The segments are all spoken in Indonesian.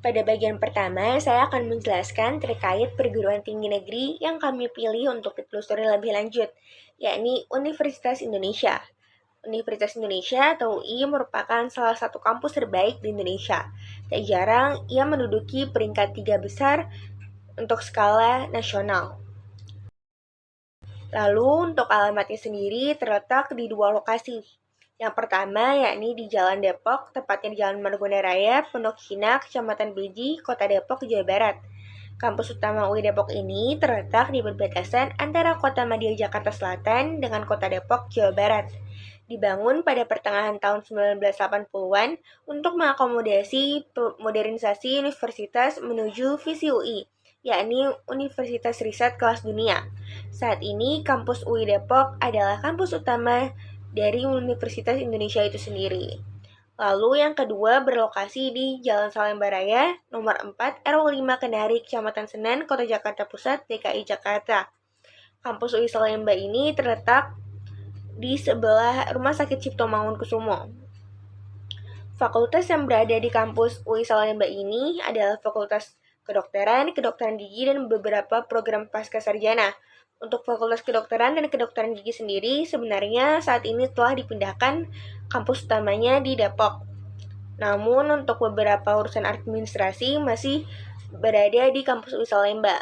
Pada bagian pertama, saya akan menjelaskan terkait perguruan tinggi negeri yang kami pilih untuk ditelusuri lebih lanjut, yakni Universitas Indonesia. Universitas Indonesia atau UI merupakan salah satu kampus terbaik di Indonesia. Tak jarang, ia menduduki peringkat 3 besar untuk skala nasional. Lalu untuk alamatnya sendiri terletak di dua lokasi. Yang pertama yakni di Jalan Depok, tepatnya di Jalan Margonda Raya, Pondok Hina, Kecamatan Beji, Kota Depok, Jawa Barat. Kampus utama UI Depok ini terletak di perbatasan antara Kota Madia Jakarta Selatan dengan Kota Depok, Jawa Barat. Dibangun pada pertengahan tahun 1980-an untuk mengakomodasi modernisasi universitas menuju visi UI, yakni Universitas Riset Kelas Dunia. Saat ini, kampus UI Depok adalah kampus utama dari Universitas Indonesia itu sendiri. Lalu yang kedua berlokasi di Jalan Salemba Raya, nomor 4, RW 5 Kendari, Kecamatan Senen, Kota Jakarta Pusat, DKI Jakarta. Kampus UI Salemba ini terletak di sebelah Rumah Sakit Cipto Mangunkusumo. Fakultas yang berada di kampus UI Salemba ini adalah Fakultas Kedokteran, Kedokteran Gigi, dan beberapa program pascasarjana. Untuk Fakultas Kedokteran dan Kedokteran Gigi sendiri sebenarnya saat ini telah dipindahkan kampus utamanya di Depok. Namun untuk beberapa urusan administrasi masih berada di kampus UI Salemba.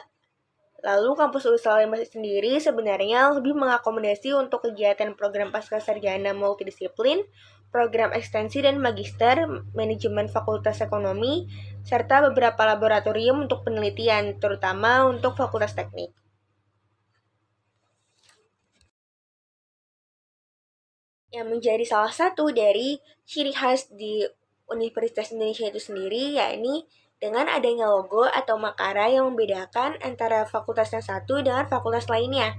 Lalu kampus UI Salemba sendiri sebenarnya lebih mengakomodasi untuk kegiatan program pascasarjana multidisiplin, program ekstensi dan magister, manajemen fakultas ekonomi, serta beberapa laboratorium untuk penelitian, terutama untuk fakultas teknik. Yang menjadi salah satu dari ciri khas di Universitas Indonesia itu sendiri, yakni dengan adanya logo atau makara yang membedakan antara fakultas yang satu dengan fakultas lainnya,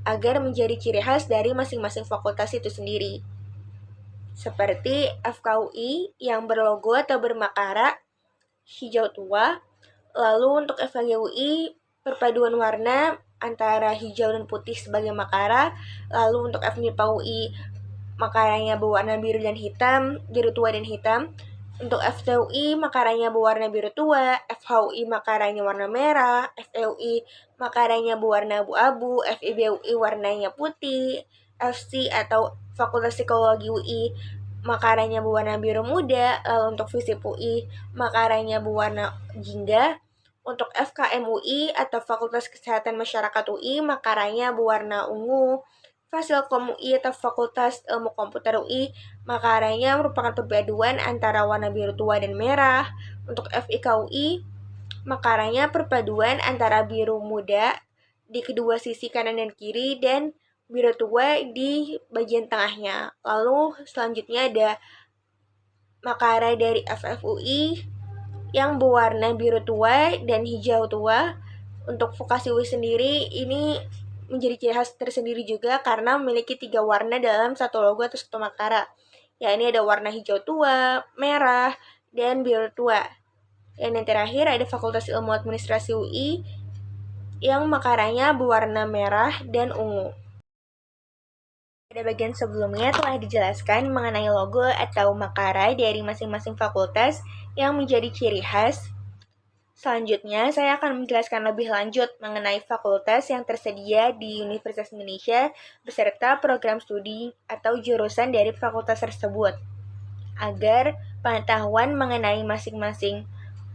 agar menjadi ciri khas dari masing-masing fakultas itu sendiri. Seperti FKUI yang berlogo atau bermakara hijau tua, lalu untuk FKGUI perpaduan warna antara hijau dan putih sebagai makara, lalu untuk FMIPA UI makaranya berwarna biru dan hitam, biru tua dan hitam. Untuk FTUI makaranya berwarna biru tua, FHUI makaranya warna merah, FEUI makaranya berwarna abu-abu, FIBUI warnanya putih, FC atau Fakultas Psikologi UI makaranya berwarna biru muda, lalu untuk FISIP UI makaranya berwarna jingga. Untuk FKM UI atau Fakultas Kesehatan Masyarakat UI makaranya berwarna ungu. Fasilkom UI atau Fakultas Ilmu Komputer UI makaranya merupakan perpaduan antara warna biru tua dan merah. Untuk FIK UI makaranya perpaduan antara biru muda di kedua sisi kanan dan kiri dan biru tua di bagian tengahnya. Lalu selanjutnya ada makara dari FFUI yang berwarna biru tua dan hijau tua. Untuk vokasi UI sendiri ini menjadi ciri khas tersendiri juga karena memiliki 3 warna dalam satu logo atau satu makara. Ya, ini ada warna hijau tua, merah, dan biru tua. Dan yang terakhir ada Fakultas Ilmu Administrasi UI yang makaranya berwarna merah dan ungu. Pada bagian sebelumnya telah dijelaskan mengenai logo atau makara dari masing-masing fakultas yang menjadi ciri khas. Selanjutnya, saya akan menjelaskan lebih lanjut mengenai fakultas yang tersedia di Universitas Indonesia beserta program studi atau jurusan dari fakultas tersebut, agar pengetahuan mengenai masing-masing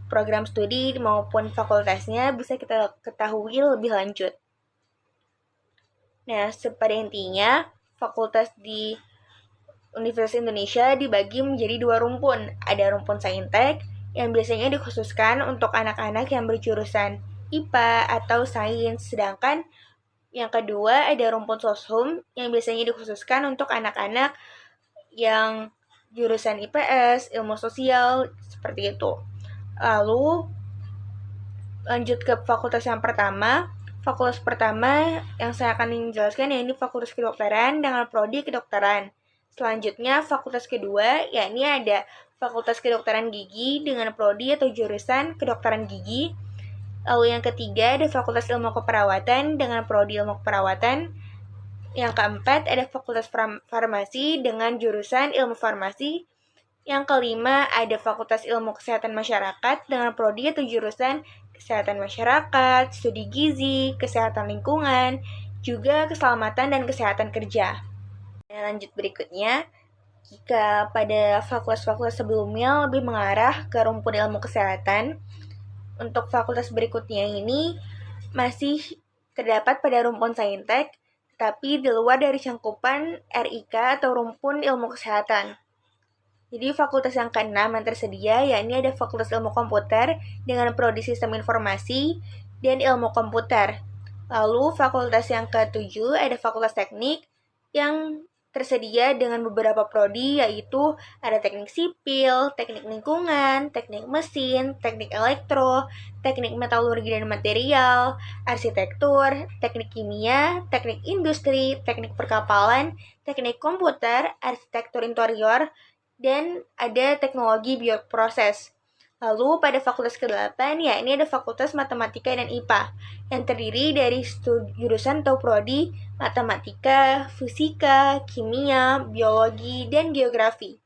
program studi maupun fakultasnya bisa kita ketahui lebih lanjut. Nah, pada intinya, fakultas di Universitas Indonesia dibagi menjadi 2 rumpun. Ada rumpun Saintek yang biasanya dikhususkan untuk anak-anak yang berjurusan IPA atau sains, sedangkan yang kedua ada rumpun Soshum yang biasanya dikhususkan untuk anak-anak yang jurusan IPS, ilmu sosial, seperti itu. Lalu lanjut ke fakultas yang pertama. Fakultas pertama yang saya akan menjelaskan yaitu Fakultas Kedokteran dengan prodi kedokteran. Selanjutnya fakultas kedua yakni ada Fakultas Kedokteran Gigi dengan prodi atau jurusan kedokteran gigi. Lalu yang ketiga ada Fakultas Ilmu Keperawatan dengan prodi ilmu keperawatan. Yang keempat ada Fakultas Farmasi dengan jurusan ilmu farmasi. Yang kelima, ada Fakultas Ilmu Kesehatan Masyarakat dengan prodi atau jurusan Kesehatan Masyarakat, Studi Gizi, Kesehatan Lingkungan, juga Keselamatan dan Kesehatan Kerja. Nah, lanjut berikutnya, jika pada fakultas-fakultas sebelumnya lebih mengarah ke rumpun ilmu kesehatan, untuk fakultas berikutnya ini masih terdapat pada rumpun saintek, tapi di luar dari cangkupan RIK atau rumpun ilmu kesehatan. Jadi fakultas yang keenam yang tersedia, yakni ada Fakultas Ilmu Komputer dengan prodi Sistem Informasi dan Ilmu Komputer. Lalu fakultas yang ketujuh ada Fakultas Teknik yang tersedia dengan beberapa prodi, yaitu ada teknik sipil, teknik lingkungan, teknik mesin, teknik elektro, teknik metalurgi dan material, arsitektur, teknik kimia, teknik industri, teknik perkapalan, teknik komputer, arsitektur interior, dan ada teknologi bioproses. Lalu pada fakultas ke-8, yakni ada Fakultas Matematika dan IPA, yang terdiri dari jurusan atau prodi matematika, fisika, kimia, biologi, dan geografi.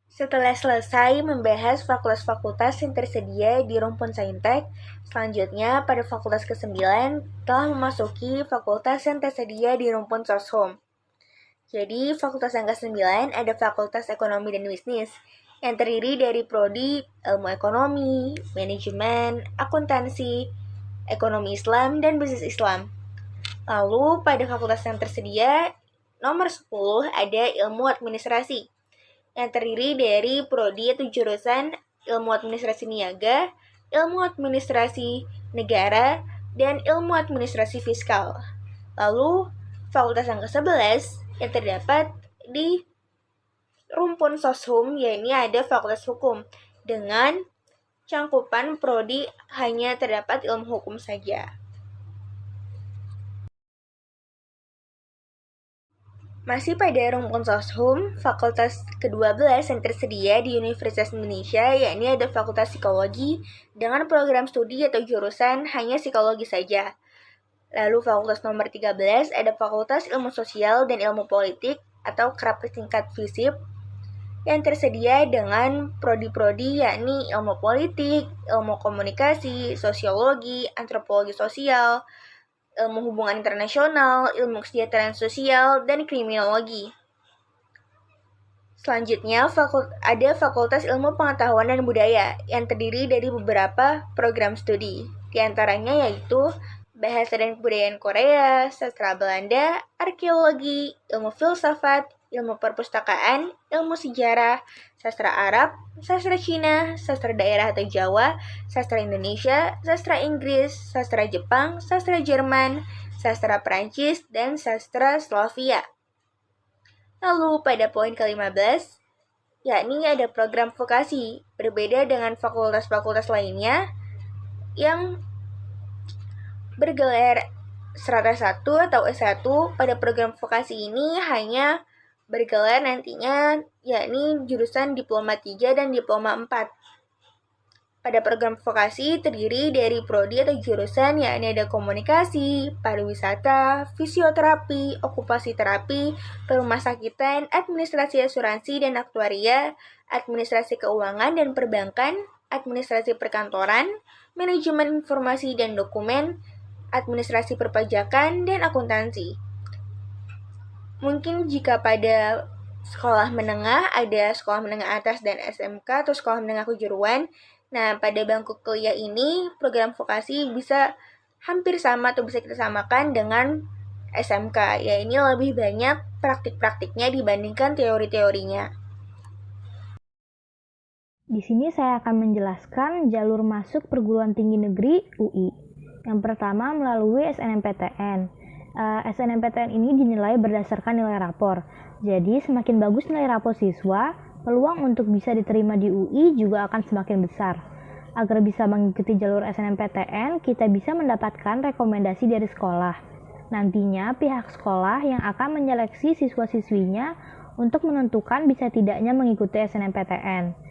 Setelah selesai membahas fakultas-fakultas yang tersedia di rumpun saintek, selanjutnya pada fakultas ke-9 telah memasuki fakultas yang tersedia di rumpun soshum. Jadi, fakultas yang ke-9 ada Fakultas Ekonomi dan Bisnis, yang terdiri dari prodi ilmu ekonomi, manajemen, akuntansi, ekonomi Islam, dan bisnis Islam. Lalu, pada fakultas yang tersedia, nomor 10 ada ilmu administrasi, yang terdiri dari prodi atau jurusan ilmu administrasi niaga, ilmu administrasi negara, dan ilmu administrasi fiskal. Lalu, fakultas yang ke-11 yang terdapat di rumpun soshum, yakni ada Fakultas Hukum, dengan cangkupan prodi hanya terdapat ilmu hukum saja. Masih pada rumpun soshum, fakultas ke-12 yang tersedia di Universitas Indonesia, yakni ada Fakultas Psikologi dengan program studi atau jurusan hanya psikologi saja. Lalu fakultas nomor 13 ada Fakultas Ilmu Sosial dan Ilmu Politik atau kerap disingkat FISIP, yang tersedia dengan prodi-prodi yakni ilmu politik, ilmu komunikasi, sosiologi, antropologi sosial, ilmu hubungan internasional, ilmu kesejahteraan sosial, dan kriminologi. Selanjutnya, ada Fakultas Ilmu Pengetahuan dan Budaya yang terdiri dari beberapa program studi. Di antaranya yaitu Bahasa dan Kebudayaan Korea, Sastra Belanda, Arkeologi, Ilmu Filsafat, Ilmu Perpustakaan, Ilmu Sejarah, Sastra Arab, Sastra Cina, Sastra Daerah atau Jawa, Sastra Indonesia, Sastra Inggris, Sastra Jepang, Sastra Jerman, Sastra Perancis, dan Sastra Slavia. Lalu pada poin ke-15, yakni ada program vokasi, berbeda dengan fakultas-fakultas lainnya yang bergelar strata 1 atau S1. Pada program vokasi ini hanya bergelar nantinya yakni jurusan Diploma 3 dan Diploma 4. Pada program vokasi terdiri dari prodi atau jurusan yakni ada komunikasi, pariwisata, fisioterapi, okupasi terapi, perumasakitan, administrasi asuransi dan aktuaria, administrasi keuangan dan perbankan, administrasi perkantoran, manajemen informasi dan dokumen, administrasi perpajakan, dan akuntansi. Mungkin jika pada sekolah menengah ada sekolah menengah atas dan SMK atau sekolah menengah kejuruan, nah pada bangku kuliah ini program vokasi bisa hampir sama atau bisa kita samakan dengan SMK, ya ini lebih banyak praktik-praktiknya dibandingkan teori-teorinya. Di sini saya akan menjelaskan jalur masuk perguruan tinggi negeri UI. Yang pertama melalui SNMPTN. SNMPTN ini dinilai berdasarkan nilai rapor. Jadi semakin bagus nilai rapor siswa, peluang untuk bisa diterima di UI juga akan semakin besar. Agar bisa mengikuti jalur SNMPTN, kita bisa mendapatkan rekomendasi dari sekolah. Nantinya pihak sekolah yang akan menyeleksi siswa-siswinya untuk menentukan bisa tidaknya mengikuti SNMPTN.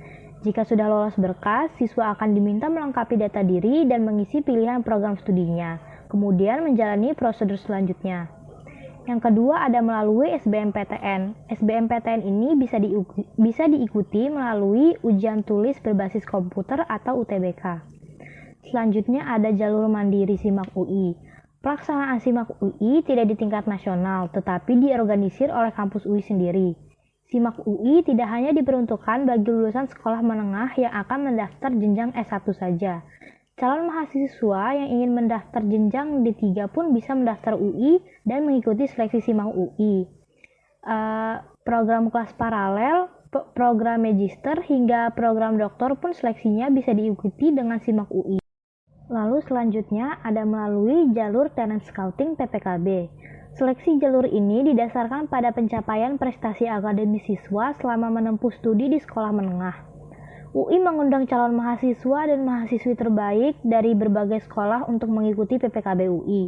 Jika sudah lolos berkas, siswa akan diminta melengkapi data diri dan mengisi pilihan program studinya, kemudian menjalani prosedur selanjutnya. Yang kedua ada melalui SBMPTN. SBMPTN ini bisa diikuti melalui ujian tulis berbasis komputer atau UTBK. Selanjutnya ada jalur mandiri SIMAK UI. Pelaksanaan SIMAK UI tidak di tingkat nasional, tetapi diorganisir oleh kampus UI sendiri. SIMAK UI tidak hanya diperuntukkan bagi lulusan sekolah menengah yang akan mendaftar jenjang S1 saja. Calon mahasiswa yang ingin mendaftar jenjang D3 pun bisa mendaftar UI dan mengikuti seleksi SIMAK UI. Program kelas paralel, program magister, hingga program doktor pun seleksinya bisa diikuti dengan SIMAK UI. Lalu selanjutnya ada melalui jalur talent scouting PPKB. Seleksi jalur ini didasarkan pada pencapaian prestasi akademis siswa selama menempuh studi di sekolah menengah. UI mengundang calon mahasiswa dan mahasiswi terbaik dari berbagai sekolah untuk mengikuti PPKB UI.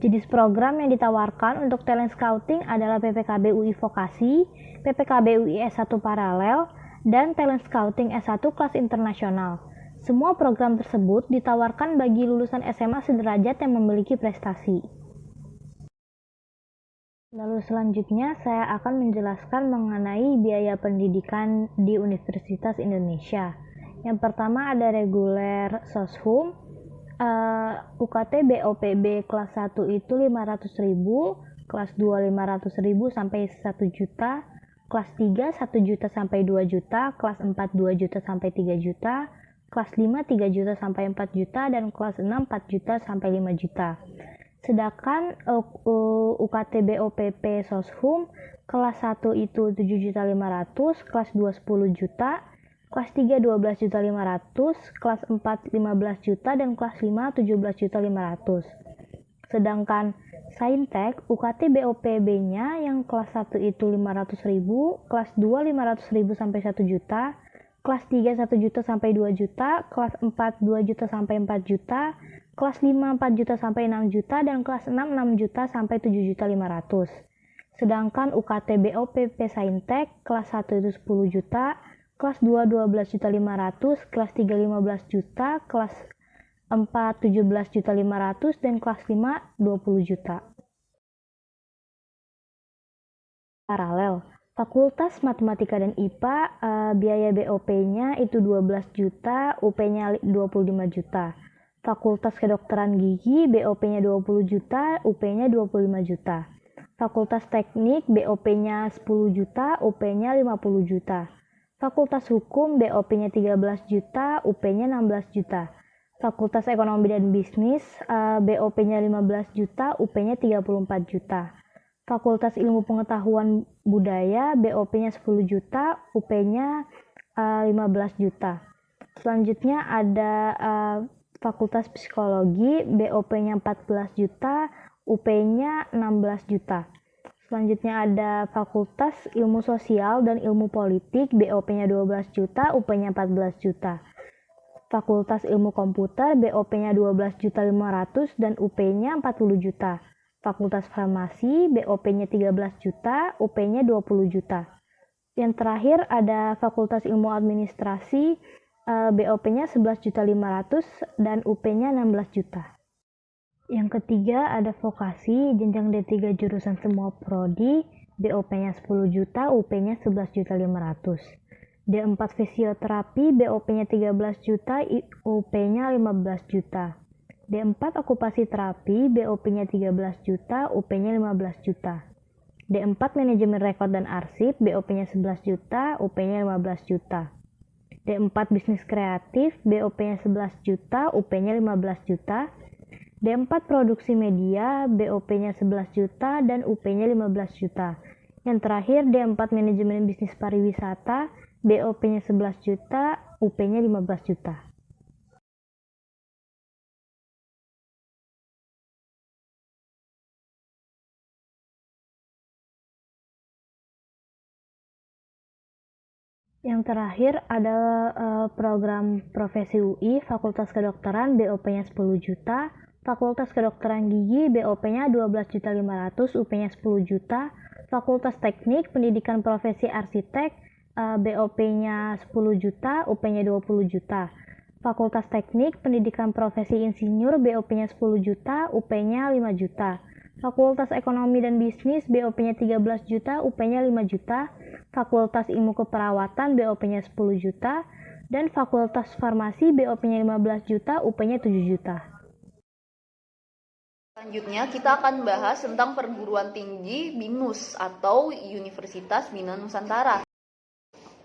Jenis program yang ditawarkan untuk talent scouting adalah PPKB UI Vokasi, PPKB UI S1 Paralel, dan talent scouting S1 kelas internasional. Semua program tersebut ditawarkan bagi lulusan SMA sederajat yang memiliki prestasi. Lalu selanjutnya saya akan menjelaskan mengenai biaya pendidikan di Universitas Indonesia. Yang pertama ada reguler soshum, UKT BOPB kelas 1 itu 500.000, kelas 2 500.000 sampai 1 juta, kelas 3 1 juta sampai 2 juta, kelas 4 2 juta sampai 3 juta, kelas 5 3 juta sampai 4 juta, dan kelas 6 4 juta sampai 5 juta. Sedangkan UKT BOPP Soshum kelas 1 itu 7.500.000, kelas 2 10 juta, kelas 3 12.500.000, kelas 4 15 juta, dan kelas 5 17.500.000. Sedangkan Saintek UKT BOPB-nya yang kelas 1 itu 500.000, kelas 2 500.000 sampai 1 juta, kelas 3 1 juta sampai 2 juta, kelas 4 2 juta sampai 4 juta, kelas 5 4 juta sampai 6 juta, dan kelas 6 6 juta sampai 7.500.000. Sedangkan UKT BOPP Saintek kelas 1 itu 10 juta, kelas 2 12.500.000, kelas 3 15 juta, kelas 4 17.500.000, dan kelas 5 20 juta. Paralel. Fakultas Matematika dan IPA, biaya BOP-nya itu 12 juta, UP-nya 25 juta. Fakultas Kedokteran Gigi, BOP-nya 20 juta, UP-nya 25 juta. Fakultas Teknik, BOP-nya 10 juta, UP-nya 50 juta. Fakultas Hukum, BOP-nya 13 juta, UP-nya 16 juta. Fakultas Ekonomi dan Bisnis, BOP-nya 15 juta, UP-nya 34 juta. Fakultas Ilmu Pengetahuan Budaya, BOP-nya 10 juta, UP-nya 15 juta. Selanjutnya ada Fakultas Psikologi, BOP-nya 14 juta, UP-nya 16 juta. Selanjutnya ada Fakultas Ilmu Sosial dan Ilmu Politik, BOP-nya 12 juta, UP-nya 14 juta. Fakultas Ilmu Komputer, BOP-nya 12.500.000 dan UP-nya 40 juta. Fakultas Farmasi, BOP-nya 13 juta, UP-nya 20 juta. Yang terakhir ada Fakultas Ilmu Administrasi, BOP-nya 11.500.000 dan UP-nya 16 juta. Yang ketiga ada vokasi, jenjang D3 jurusan semua prodi, BOP-nya 10 juta, UP-nya 11.500.000. D4 fisioterapi, BOP-nya 13 juta, UP-nya 15 juta. D4 okupasi terapi, BOP-nya 13 juta, UP-nya 15 juta. D4 manajemen rekod dan arsip, BOP-nya 11 juta, UP-nya 15 juta. D4 bisnis kreatif, BOP-nya 11 juta, UP-nya 15 juta. D4 produksi media, BOP-nya 11 juta dan UP-nya 15 juta. Yang terakhir D4 manajemen bisnis pariwisata, BOP-nya 11 juta, UP-nya 15 juta. Yang terakhir ada program profesi UI, Fakultas Kedokteran, BOP-nya 10 juta, Fakultas Kedokteran Gigi, BOP-nya 12.500.000, UP-nya 10 juta, Fakultas Teknik Pendidikan Profesi Arsitek, BOP-nya 10 juta, UP-nya 20 juta. Fakultas Teknik Pendidikan Profesi Insinyur, BOP-nya 10 juta, UP-nya 5 juta. Fakultas Ekonomi dan Bisnis BOP-nya 13 juta, UP-nya 5 juta. Fakultas Ilmu Keperawatan BOP-nya 10 juta. Dan Fakultas Farmasi BOP-nya 15 juta, UP-nya 7 juta. Selanjutnya kita akan bahas tentang perguruan tinggi BINUS atau Universitas Bina Nusantara.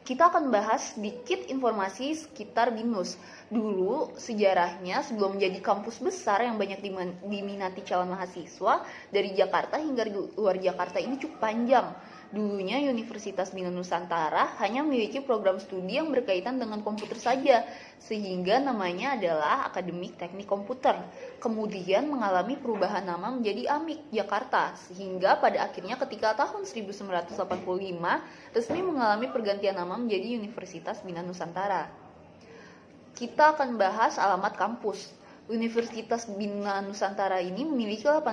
Kita akan bahas sedikit informasi sekitar BINUS. Dulu sejarahnya sebelum menjadi kampus besar yang banyak diminati calon mahasiswa dari Jakarta hingga luar Jakarta ini cukup panjang. Dulunya Universitas Bina Nusantara hanya memiliki program studi yang berkaitan dengan komputer saja, sehingga namanya adalah Akademik Teknik Komputer. Kemudian mengalami perubahan nama menjadi AMIK Jakarta, sehingga pada akhirnya ketika tahun 1985 resmi mengalami pergantian nama menjadi Universitas Bina Nusantara. Kita akan bahas alamat kampus. Universitas Bina Nusantara ini memiliki 8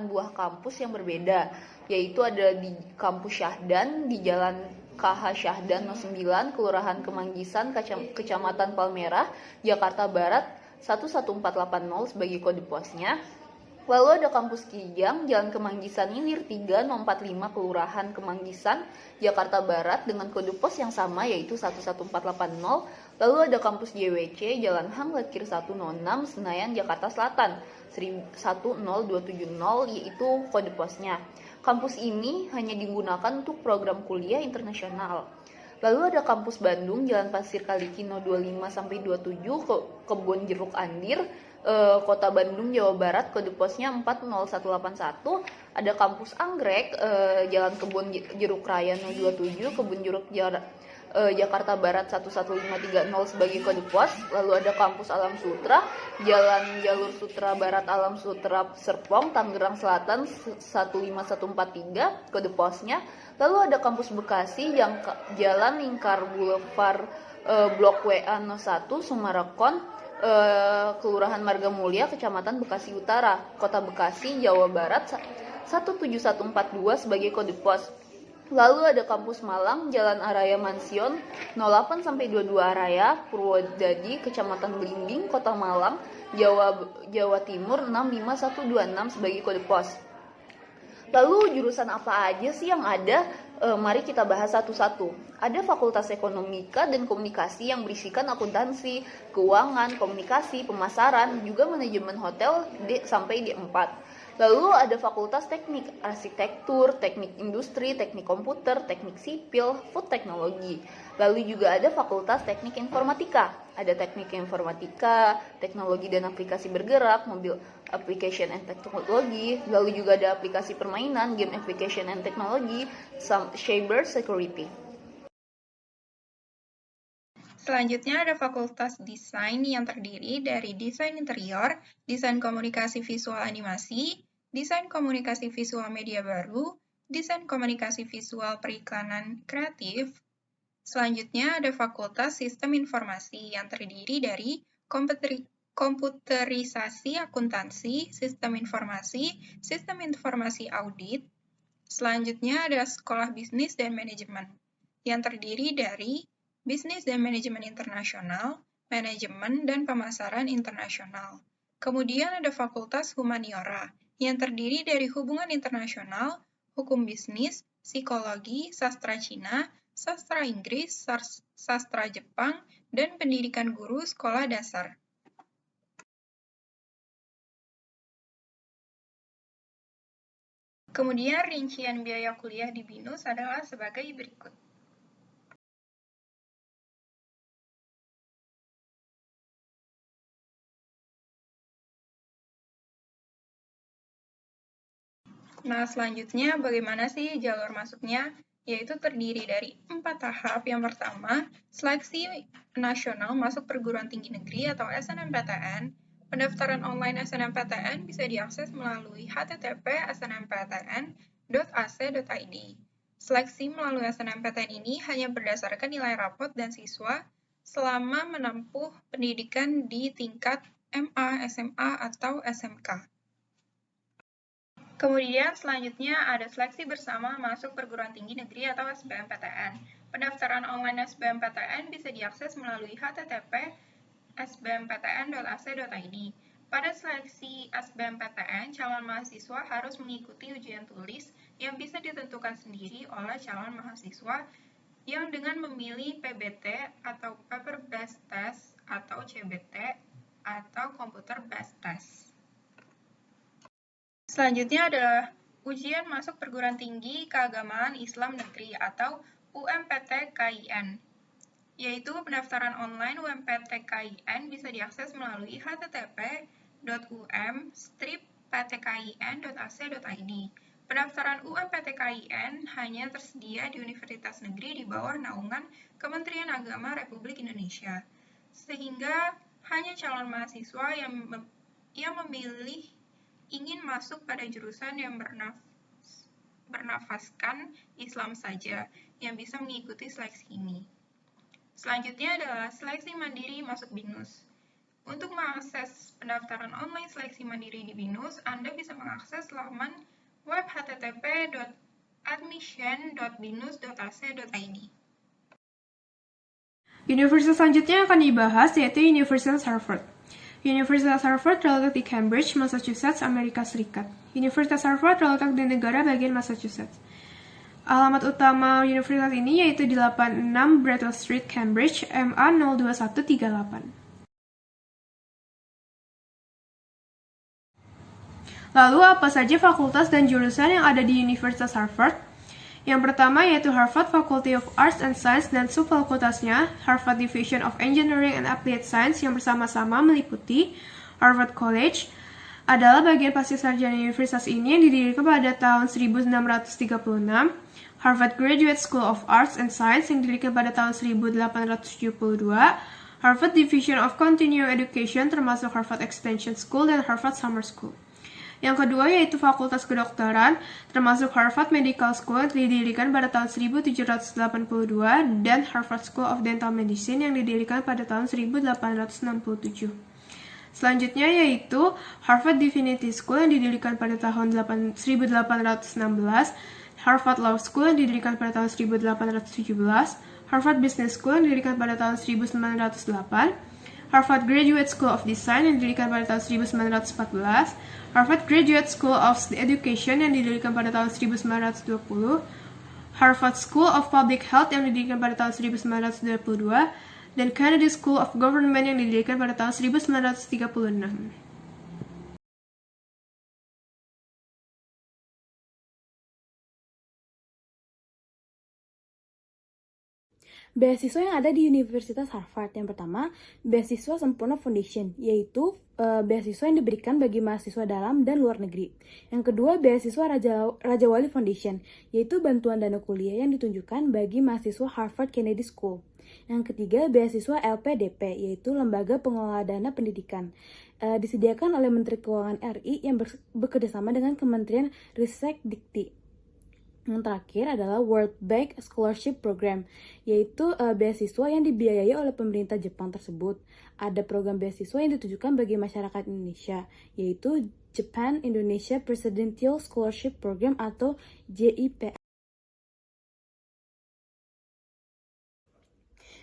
buah kampus yang berbeda, yaitu ada di Kampus Syahdan di Jalan KH Syahdan 09, Kelurahan Kemanggisan, Kecamatan Palmerah, Jakarta Barat 11480 sebagai kode posnya. Lalu ada Kampus Kijang, Jalan Kemanggisan Ilir 3, 045, Kelurahan Kemanggisan, Jakarta Barat dengan kode pos yang sama yaitu 11480. Lalu ada Kampus JWC, Jalan Hang Lekir 106, Senayan, Jakarta Selatan, 10270 yaitu kode posnya. Kampus ini hanya digunakan untuk program kuliah internasional. Lalu ada Kampus Bandung, Jalan Pasir Kaliki 025-27, Kebon Jeruk Andir, Kota Bandung, Jawa Barat, kode posnya 40181. Ada Kampus Anggrek, Jalan Kebon Jeruk Raya 027, Kebun Jeruk Jakarta Barat 11530 sebagai kode pos. Lalu ada Kampus Alam Sutra, Jalan Jalur Sutra Barat Alam Sutra Serpong, Tangerang Selatan 15143 kode posnya. Lalu ada Kampus Bekasi, Jalan Lingkar Boulevard Blok WA 01 Sumarekon, Kelurahan Marga Mulia, Kecamatan Bekasi Utara, Kota Bekasi, Jawa Barat 17142 sebagai kode pos. Lalu ada Kampus Malang, Jalan Araya Mansion 08-22 Araya, Purwodadi, Kecamatan Belimbing, Kota Malang, Jawa Timur 65126 sebagai kode pos. Lalu jurusan apa aja sih yang ada? Mari kita bahas satu-satu. Ada Fakultas Ekonomika dan Komunikasi yang berisikan akuntansi, keuangan, komunikasi, pemasaran, juga manajemen hotel sampai D4. Lalu ada Fakultas Teknik, Arsitektur, Teknik Industri, Teknik Komputer, Teknik Sipil, Food Teknologi. Lalu juga ada Fakultas Teknik Informatika. Ada Teknik Informatika, Teknologi dan Aplikasi Bergerak, Mobil Application and Technology. Lalu juga ada aplikasi permainan, Game Application and Technology, Cyber Security. Selanjutnya ada Fakultas Desain yang terdiri dari Desain Interior, Desain Komunikasi Visual Animasi, Desain Komunikasi Visual Media Baru, Desain Komunikasi Visual Periklanan Kreatif. Selanjutnya ada Fakultas Sistem Informasi yang terdiri dari Komputerisasi Akuntansi, Sistem Informasi Audit. Selanjutnya ada Sekolah Bisnis dan Manajemen yang terdiri dari Bisnis dan Manajemen Internasional, Manajemen dan Pemasaran Internasional. Kemudian ada Fakultas Humaniora yang terdiri dari Hubungan Internasional, Hukum Bisnis, Psikologi, Sastra Cina, Sastra Inggris, Sastra Jepang, dan Pendidikan Guru Sekolah Dasar. Kemudian rincian biaya kuliah di BINUS adalah sebagai berikut. Nah, selanjutnya bagaimana sih jalur masuknya? Yaitu terdiri dari 4 tahap. Yang pertama, seleksi nasional masuk perguruan tinggi negeri atau SNMPTN. Pendaftaran online SNMPTN bisa diakses melalui http://snmptn.ac.id. Seleksi melalui SNMPTN ini hanya berdasarkan nilai rapot dan siswa selama menempuh pendidikan di tingkat MA, SMA, atau SMK. Kemudian selanjutnya ada seleksi bersama masuk perguruan tinggi negeri atau SBMPTN. Pendaftaran online SBMPTN bisa diakses melalui http://sbmptn.ac.id. Pada seleksi SBMPTN, calon mahasiswa harus mengikuti ujian tulis yang bisa ditentukan sendiri oleh calon mahasiswa yang dengan memilih PBT atau Paper Based Test atau CBT atau Computer Based Test. Selanjutnya adalah ujian masuk perguruan tinggi keagamaan Islam negeri atau UMPTKIN, yaitu pendaftaran online UMPTKIN bisa diakses melalui http://um/ptkin.ac.id. Pendaftaran UMPTKIN hanya tersedia di universitas negeri di bawah naungan Kementerian Agama Republik Indonesia, sehingga hanya calon mahasiswa yang memilih ingin masuk pada jurusan yang bernafaskan Islam saja yang bisa mengikuti seleksi ini. Selanjutnya adalah seleksi mandiri masuk BINUS. Untuk mengakses pendaftaran online seleksi mandiri di BINUS, Anda bisa mengakses laman web http://admission.binus.ac.id. Universitas selanjutnya akan dibahas yaitu Universitas Harvard. Universitas Harvard terletak di Cambridge, Massachusetts, Amerika Serikat. Universitas Harvard terletak di negara bagian Massachusetts. Alamat utama universitas ini yaitu di 86 Bradwell Street, Cambridge, MA 02138. Lalu, apa saja fakultas dan jurusan yang ada di Universitas Harvard? Yang pertama yaitu Harvard Faculty of Arts and Science dan subfakultasnya, Harvard Division of Engineering and Applied Science yang bersama-sama meliputi Harvard College, adalah bagian pasca sarjana universitas ini yang didirikan pada tahun 1636, Harvard Graduate School of Arts and Science yang didirikan pada tahun 1872, Harvard Division of Continuing Education termasuk Harvard Extension School dan Harvard Summer School. Yang kedua yaitu Fakultas Kedokteran, termasuk Harvard Medical School yang didirikan pada tahun 1782 dan Harvard School of Dental Medicine yang didirikan pada tahun 1867. Selanjutnya yaitu Harvard Divinity School yang didirikan pada tahun 1816, Harvard Law School yang didirikan pada tahun 1817, Harvard Business School yang didirikan pada tahun 1908, Harvard Graduate School of Design yang didirikan pada tahun 1914, Harvard Graduate School of Education yang didirikan pada tahun 1920, Harvard School of Public Health yang didirikan pada tahun 1922, dan Kennedy School of Government yang didirikan pada tahun 1936. Beasiswa yang ada di Universitas Harvard. Yang pertama, beasiswa Sempurna Foundation, yaitu beasiswa yang diberikan bagi mahasiswa dalam dan luar negeri. Yang kedua, beasiswa Raja Wali Foundation, yaitu bantuan dana kuliah yang ditunjukkan bagi mahasiswa Harvard Kennedy School. Yang ketiga, beasiswa LPDP, yaitu Lembaga Pengelola Dana Pendidikan. Disediakan oleh Menteri Keuangan RI yang bekerjasama dengan Kementerian Ristek Dikti. Yang terakhir adalah World Bank Scholarship Program, yaitu beasiswa yang dibiayai oleh pemerintah Jepang tersebut. Ada program beasiswa yang ditujukan bagi masyarakat Indonesia, yaitu Japan Indonesia Presidential Scholarship Program atau JIPS.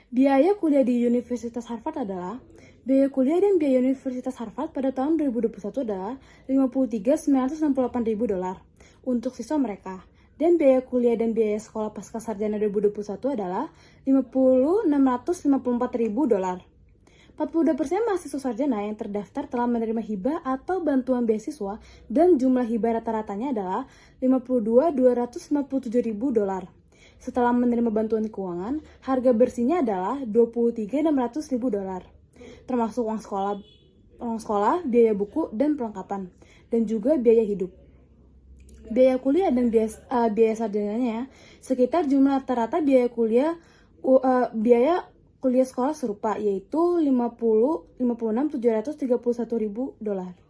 Biaya kuliah di Universitas Harvard adalah biaya kuliah dan biaya Universitas Harvard pada tahun 2021 adalah $53.968.000 untuk siswa mereka. Dan biaya kuliah dan biaya sekolah pasca sarjana 2021 adalah $50.654.000. 42% mahasiswa sarjana yang terdaftar telah menerima hibah atau bantuan beasiswa dan jumlah hibah rata-ratanya adalah $52.257.000. Setelah menerima bantuan keuangan, harga bersihnya adalah $23.600.000, termasuk uang sekolah, biaya buku dan perlengkapan, dan juga biaya hidup. Biaya kuliah dan biaya sarjananya sekitar jumlah rata-rata biaya kuliah sekolah serupa, yaitu $56.731.000.